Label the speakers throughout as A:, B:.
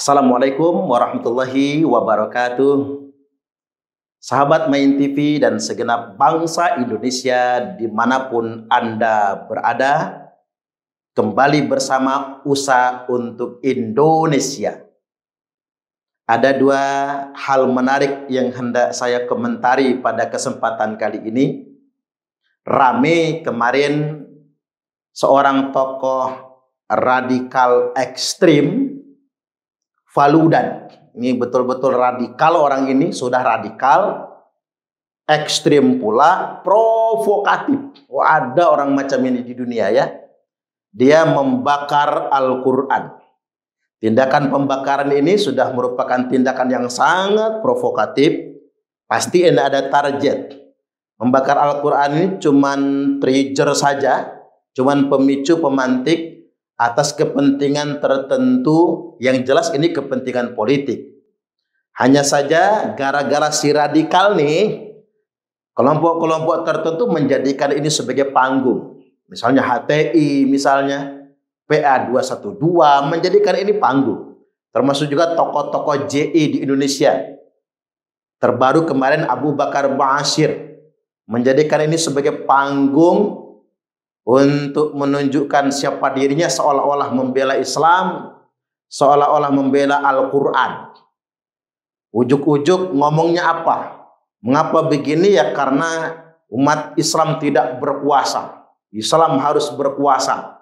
A: Assalamualaikum warahmatullahi wabarakatuh. Sahabat Main TV dan segenap bangsa Indonesia dimanapun Anda berada, kembali bersama Usaha untuk Indonesia. Ada dua hal menarik yang hendak saya komentari pada kesempatan kali ini. Rame kemarin seorang tokoh radikal ekstrim, Faludan. Ini betul-betul radikal orang ini, sudah radikal, ekstrim pula, provokatif. Ada orang macam ini di dunia ya. Dia membakar Al-Quran. Tindakan pembakaran ini sudah merupakan tindakan yang sangat provokatif. Pasti ada target. Membakar Al-Quran ini cuman trigger saja, cuman pemicu pemantik atas kepentingan tertentu, yang jelas ini kepentingan politik. Hanya saja gara-gara si radikal nih, kelompok-kelompok tertentu menjadikan ini sebagai panggung. Misalnya HTI, misalnya PA212 menjadikan ini panggung. Termasuk juga tokoh-tokoh JI di Indonesia. Terbaru kemarin Abu Bakar Ba'asyir menjadikan ini sebagai panggung untuk menunjukkan siapa dirinya, seolah-olah membela Islam, seolah-olah membela Al-Quran. Ujuk-ujuk ngomongnya apa? Mengapa begini? Ya karena umat Islam tidak berkuasa. Islam harus berkuasa.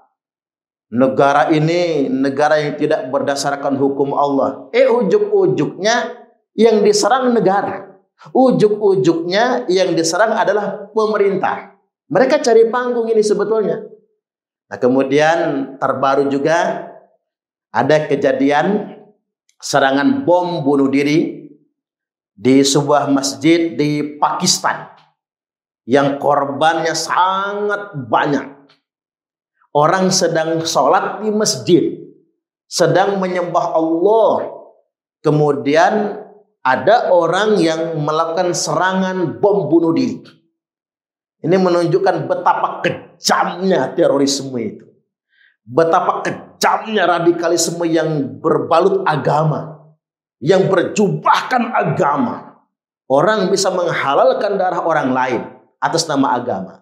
A: Negara ini negara yang tidak berdasarkan hukum Allah. Ujuk-ujuknya yang diserang negara. Ujuk-ujuknya yang diserang adalah pemerintah. Mereka cari panggung ini sebetulnya. Nah, kemudian terbaru juga ada kejadian serangan bom bunuh diri di sebuah masjid di Pakistan yang korbannya sangat banyak. Orang sedang sholat di masjid, sedang menyembah Allah. Kemudian ada orang yang melakukan serangan bom bunuh diri. Ini menunjukkan betapa kejamnya terorisme itu. Betapa kejamnya radikalisme yang berbalut agama. Yang berjubahkan agama. Orang bisa menghalalkan darah orang lain atas nama agama.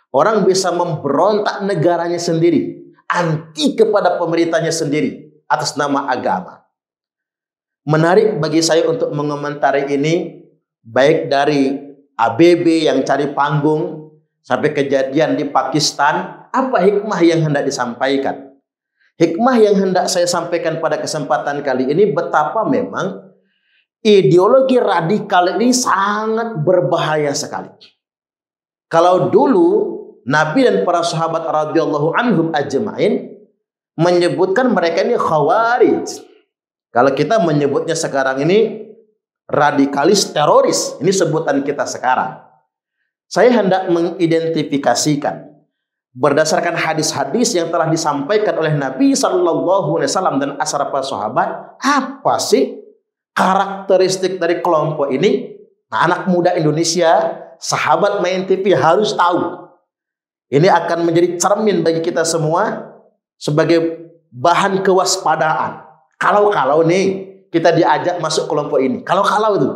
A: Orang bisa memberontak negaranya sendiri. Anti kepada pemerintahnya sendiri atas nama agama. Menarik bagi saya untuk mengomentari ini. Baik dari ABB yang cari panggung sampai kejadian di Pakistan, apa hikmah yang hendak disampaikan? Hikmah yang hendak saya sampaikan pada kesempatan kali ini, betapa memang ideologi radikal ini sangat berbahaya sekali. Kalau dulu Nabi dan para sahabat radhiyallahu anhum ajma'in menyebutkan mereka ini khawarij. Kalau kita menyebutnya sekarang ini radikalis teroris, ini sebutan kita sekarang. Saya hendak mengidentifikasikan berdasarkan hadis-hadis yang telah disampaikan oleh Nabi SAW dan ashabu sahabat, apa sih karakteristik dari kelompok ini? Nah, anak muda Indonesia, sahabat Main TV harus tahu. Ini akan menjadi cermin bagi kita semua sebagai bahan kewaspadaan. Kalau nih kita diajak masuk kelompok ini, kalau itu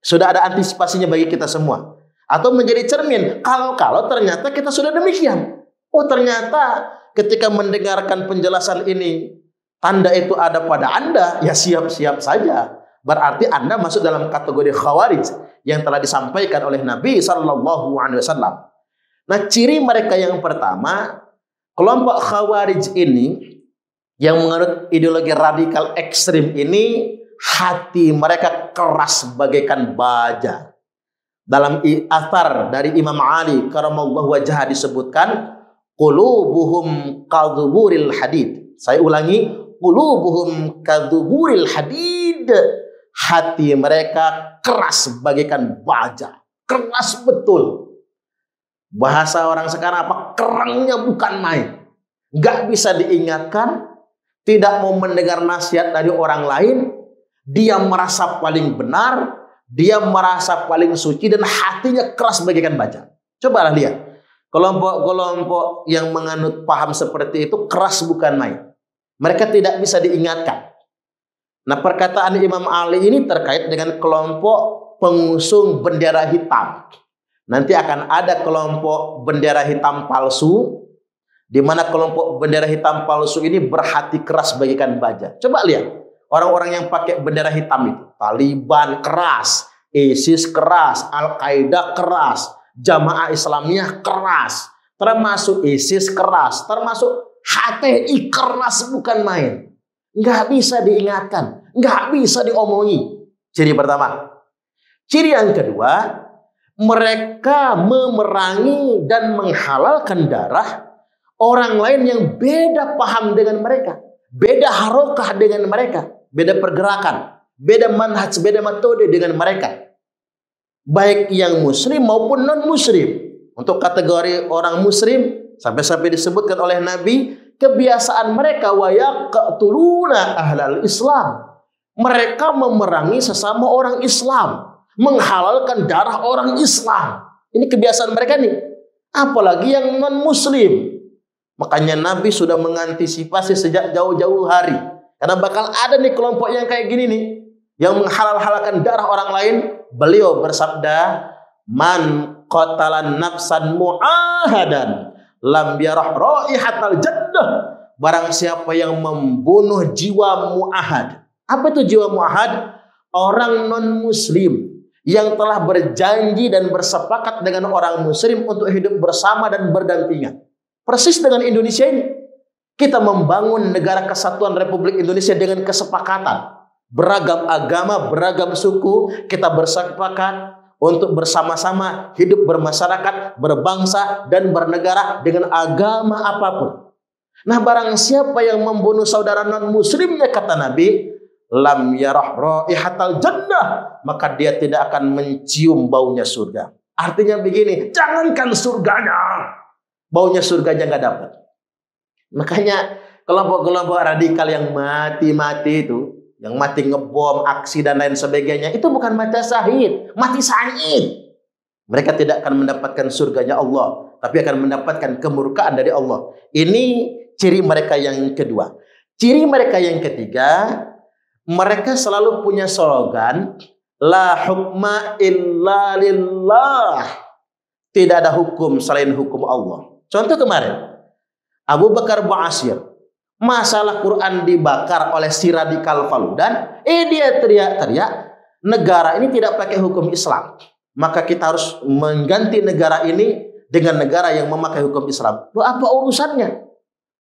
A: sudah ada antisipasinya bagi kita semua. Atau menjadi cermin, kalau ternyata kita sudah demikian. Oh, ternyata ketika mendengarkan penjelasan ini, tanda itu ada pada Anda, ya siap-siap saja. Berarti Anda masuk dalam kategori khawarij yang telah disampaikan oleh Nabi SAW. Nah, ciri mereka yang pertama, kelompok khawarij ini yang menganut ideologi radikal ekstrim ini, hati mereka keras bagaikan baja. Dalam athar dari Imam Ali karamallahu wajhah disebutkan, qulubuhum kadzuburil hadid. Saya ulangi, qulubuhum kadzuburil hadid. Hati mereka keras bagaikan baja. Keras betul. Bahasa orang sekarang apa? Kerangnya bukan main. Gak bisa diingatkan. Tidak mau mendengar nasihat dari orang lain. Dia merasa paling benar. Dia merasa paling suci dan hatinya keras bagaikan baja. Cobalah lihat. Kelompok-kelompok yang menganut paham seperti itu keras bukan main. Mereka tidak bisa diingatkan. Nah, perkataan Imam Ali ini terkait dengan kelompok pengusung bendera hitam. Nanti akan ada kelompok bendera hitam palsu, di mana kelompok bendera hitam palsu ini berhati keras bagikan baja. Coba lihat, orang-orang yang pakai bendera hitam itu, Taliban keras, ISIS keras, Al-Qaeda keras, Jamaah Islamiyah keras, termasuk ISIS keras, termasuk HTI keras, bukan main. Nggak bisa diingatkan, nggak bisa diomongi. Ciri pertama. Ciri yang kedua, mereka memerangi dan menghalalkan darah orang lain yang beda paham dengan mereka, beda harokah dengan mereka, beda pergerakan, beda manhaj, beda metode dengan mereka. Baik yang muslim maupun non-muslim. Untuk kategori orang muslim, sampai-sampai disebutkan oleh Nabi, kebiasaan mereka wa yaqtuluna ahlal Islam. Mereka memerangi sesama orang Islam, menghalalkan darah orang Islam. Ini kebiasaan mereka nih. Apalagi yang non-muslim. Makanya Nabi sudah mengantisipasi sejak jauh-jauh hari. Karena bakal ada nih kelompok yang kayak gini nih, yang menghalal-halalkan darah orang lain. Beliau bersabda, man qatalan nafsan mu'ahadan lam yarah raihatal jannah. Barang siapa yang membunuh jiwa mu'ahad. Apa itu jiwa mu'ahad? Orang non-muslim yang telah berjanji dan bersepakat dengan orang muslim untuk hidup bersama dan berdampingan. Persis dengan Indonesia ini. Kita membangun negara kesatuan Republik Indonesia dengan kesepakatan. Beragam agama, beragam suku, kita bersepakat untuk bersama-sama hidup bermasyarakat, berbangsa, dan bernegara dengan agama apapun. Nah, barang siapa yang membunuh saudara non-muslimnya, kata Nabi, lam yarah raihatal jannah, maka dia tidak akan mencium baunya surga. Artinya begini, jangankan surganya, baunya surganya nggak dapat. Makanya kelompok-kelompok radikal yang mati-mati itu, yang mati ngebom, aksi dan lain sebagainya, itu bukan mati syahid, mati syahid. Mereka tidak akan mendapatkan surganya Allah, tapi akan mendapatkan kemurkaan dari Allah. Ini ciri mereka yang kedua. Ciri mereka yang ketiga, mereka selalu punya slogan, la hukma illa lillah. Tidak ada hukum selain hukum Allah. Contoh kemarin, Abu Bakar Ba'asyir, masalah Quran dibakar oleh si radikal Faludan, dia teriak-teriak, negara ini tidak pakai hukum Islam, maka kita harus mengganti negara ini dengan negara yang memakai hukum Islam. Loh, apa urusannya?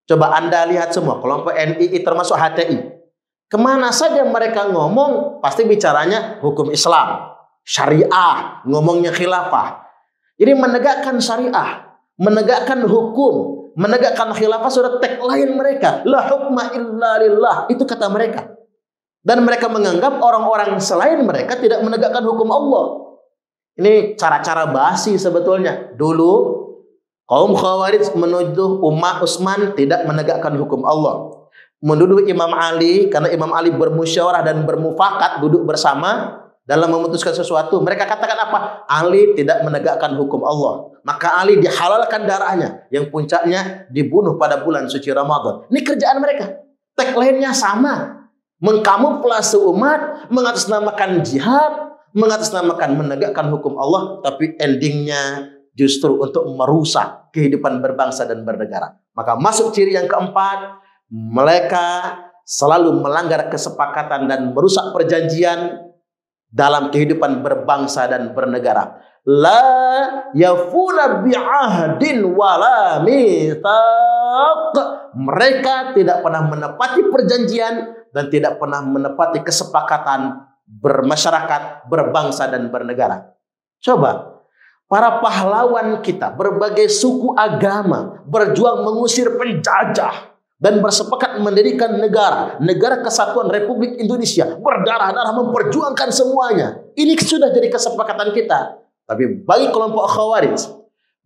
A: Coba Anda lihat semua, kelompok NII termasuk HTI. Kemana saja mereka ngomong, pasti bicaranya hukum Islam, syariah, ngomongnya khilafah. Jadi menegakkan syariah, menegakkan hukum, menegakkan khilafah sudah tagline mereka. La hukma illa lillah. Itu kata mereka. Dan mereka menganggap orang-orang selain mereka tidak menegakkan hukum Allah. Ini cara-cara basi sebetulnya. Dulu kaum Khawarij menuduh umat Utsman tidak menegakkan hukum Allah. Menuduh Imam Ali karena Imam Ali bermusyawarah dan bermufakat duduk bersama dalam memutuskan sesuatu. Mereka katakan apa? Ali tidak menegakkan hukum Allah. Maka Ali dihalalkan darahnya, yang puncaknya dibunuh pada bulan suci Ramadan. Ini kerjaan mereka. Tagline-nya sama. Mengkamuflase umat, mengatasnamakan jihad, mengatasnamakan menegakkan hukum Allah, tapi endingnya justru untuk merusak kehidupan berbangsa dan bernegara. Maka masuk ciri yang keempat, mereka selalu melanggar kesepakatan dan merusak perjanjian dalam kehidupan berbangsa dan bernegara. La yafuna bi'ahdin wala mitsaq. Mereka tidak pernah menepati perjanjian dan tidak pernah menepati kesepakatan bermasyarakat, berbangsa dan bernegara. Coba para pahlawan kita, berbagai suku agama berjuang mengusir penjajah dan bersepakat mendirikan negara kesatuan Republik Indonesia, berdarah-darah memperjuangkan semuanya. Ini sudah jadi kesepakatan kita. Tapi bagi kelompok Khawarij,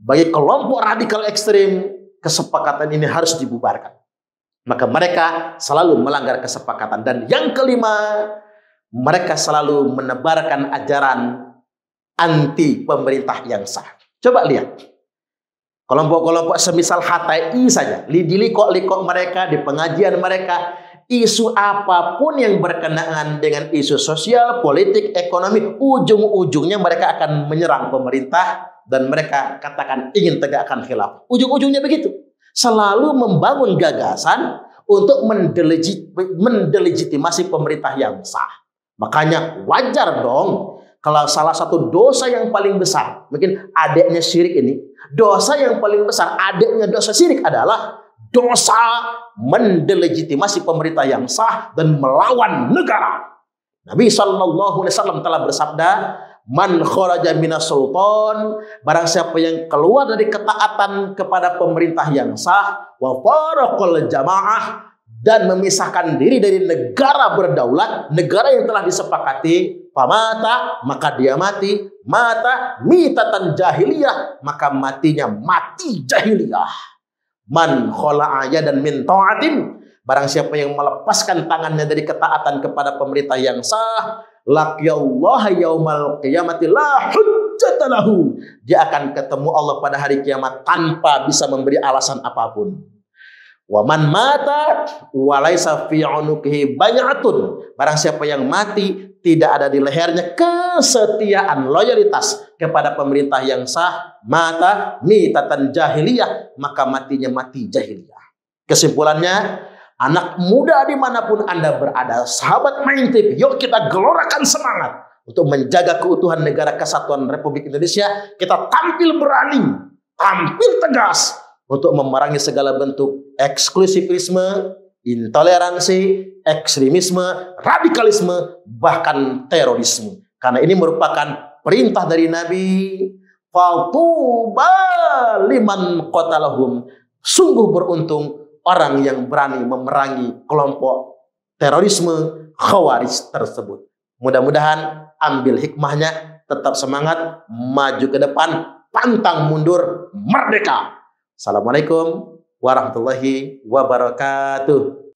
A: bagi kelompok radikal ekstrim, kesepakatan ini harus dibubarkan. Maka mereka selalu melanggar kesepakatan. Dan yang kelima, mereka selalu menebarkan ajaran anti pemerintah yang sah. Coba lihat. Kelompok-kelompok semisal HTI saja, di likok-likok mereka, di pengajian mereka, isu apapun yang berkenaan dengan isu sosial, politik, ekonomi, ujung-ujungnya mereka akan menyerang pemerintah dan mereka katakan ingin tegakkan khilafah. Ujung-ujungnya begitu. Selalu membangun gagasan untuk mendelegitimasi pemerintah yang sah. Makanya wajar dong kalau salah satu dosa yang paling besar, mungkin adiknya syirik ini, dosa yang paling besar adiknya dosa syirik adalah dosa mendelegitimasi pemerintah yang sah dan melawan negara. Nabi SAW telah bersabda, man kharaja minas sultan, barang siapa yang keluar dari ketaatan kepada pemerintah yang sah, wa faraqal jamaah, dan memisahkan diri dari negara berdaulat, negara yang telah disepakati, famata, maka dia mati, mata mitatan jahiliyah, maka matinya mati jahiliyah. Man khala'a dan min ta'atin, barang siapa yang melepaskan tangannya dari ketaatan kepada pemerintah yang sah, laqiyallaha yaumal qiyamati la hujjata lahu, dia akan ketemu Allah pada hari kiamat tanpa bisa memberi alasan apapun. Wa man mata wa laisa fi unuqihi bay'atun, barang siapa yang mati tidak ada di lehernya kesetiaan, loyalitas kepada pemerintah yang sah, mata mitatan jahiliyah, maka matinya mati jahiliyah. Kesimpulannya, anak muda dimanapun Anda berada, sahabat Main TV, yuk kita gelorakan semangat untuk menjaga keutuhan negara kesatuan Republik Indonesia. Kita tampil berani, tampil tegas untuk memerangi segala bentuk eksklusivisme, intoleransi, ekstremisme, radikalisme, bahkan terorisme. Karena ini merupakan perintah dari Nabi. Fatuba liman qatalahum. Sungguh beruntung orang yang berani memerangi kelompok terorisme Khawarij tersebut. Mudah-mudahan ambil hikmahnya, tetap semangat, maju ke depan, pantang mundur, merdeka. Assalamualaikum warahmatullahi wabarakatuh.